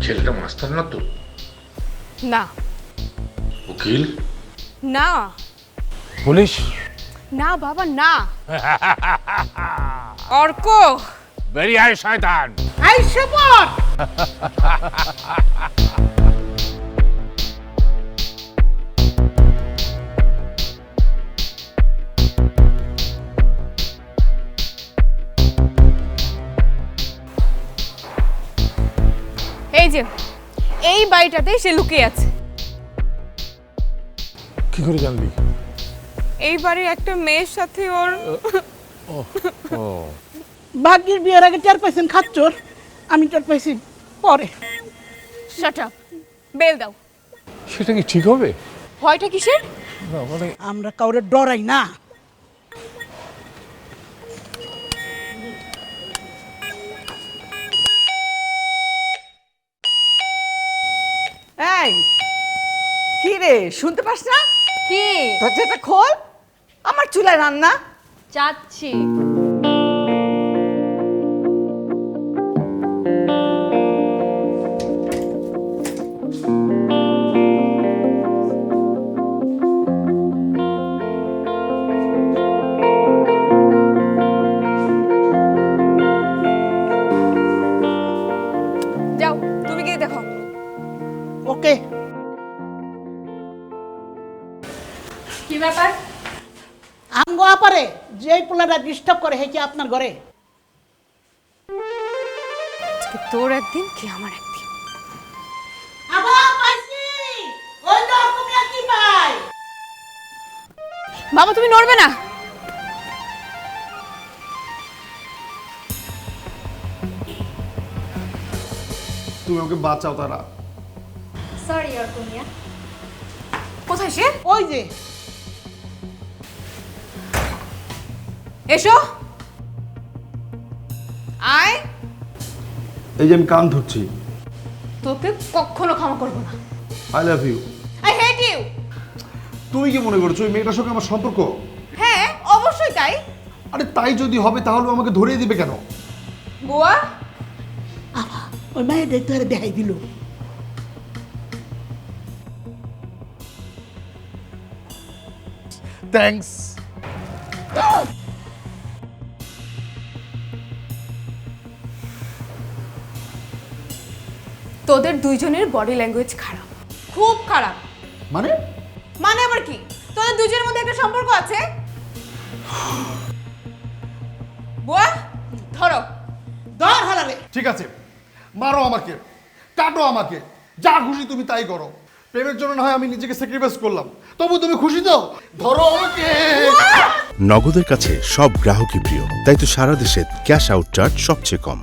ছেলেটা মাস্টার না তো? না উকিল? না পুলিশ? না বাবা না। অর্ক বেরিয়ে আয় শয়তান! এই শপথ এই যে এই বাড়িটাতে সে লুকিয়ে আছে। কি করে জানলি? এই বাড়ির একটা মেয়ের সাথে ওর ও ভাগ্যের বিয়ের আগে চার পাইছেন খাচ্চর, আমি চার পাইছি পরে। শাট আপ, বেল দাও। সেটা কি ঠিক হবে? ভয়টা কিসের? না মানে আমরা কাউরে ডরাই না। এই কি রে, শুনতে পাস না? কি দরজাটা খোল, আমার চুলায় রান্না। যাচ্ছি। যাও তুমি গিয়ে দেখো। ওকে। কি ব্যাপার? আমগো আপারে যে পোলাটা ডিস্টার্ব করে হেকি আপনার ঘরে। আজকে তোর একদিন কি আমার একদিন। আবার পাইছি ওই তো তুমি কি ভাই। বাবা তুমি নড়বে না। তুমি আমাকে বাঁচাও তারা। সরি অর্কনিয়া। কোথায় সে? ওই যে এসো আয়। এই যে আমি কান ধরছি। তোকে কখনো ক্ষমা করবো না। I love you. I hate you. তুমি কি মনে করছো ওই মেয়েটার সঙ্গে আমার সম্পর্ক? হ্যাঁ অবশ্যই তাই। আরে তাই যদি হবে তাহলে আমাকে ধরিয়ে দিবে কেন? বুয়া আবা ওই মায়ের দেখতে দেখাই দিল। থ্যাঙ্কস। তোদের দুইজনের বডি ল্যাঙ্গুয়েজ খারাপ, খুব খারাপ। মানে? মানে আবার কি? তোদের দুজনের মধ্যে একটা সম্পর্ক আছে। বুয়া ধরো। দর হালারে ঠিক আছে, মারো আমাকে, কাটো আমাকে, যা খুশি তুমি তাই করো। প্রেমের জন্য না হয় আমি নিজেকে স্যাক্রিফাইস করলাম, তবু তুমি খুশি তো? ধরো আমাকে। নগদের কাছে সব গ্রাহকই প্রিয়, তাই তো সারা দেশে ক্যাশ আউট চার্জ সবচেয়ে কম।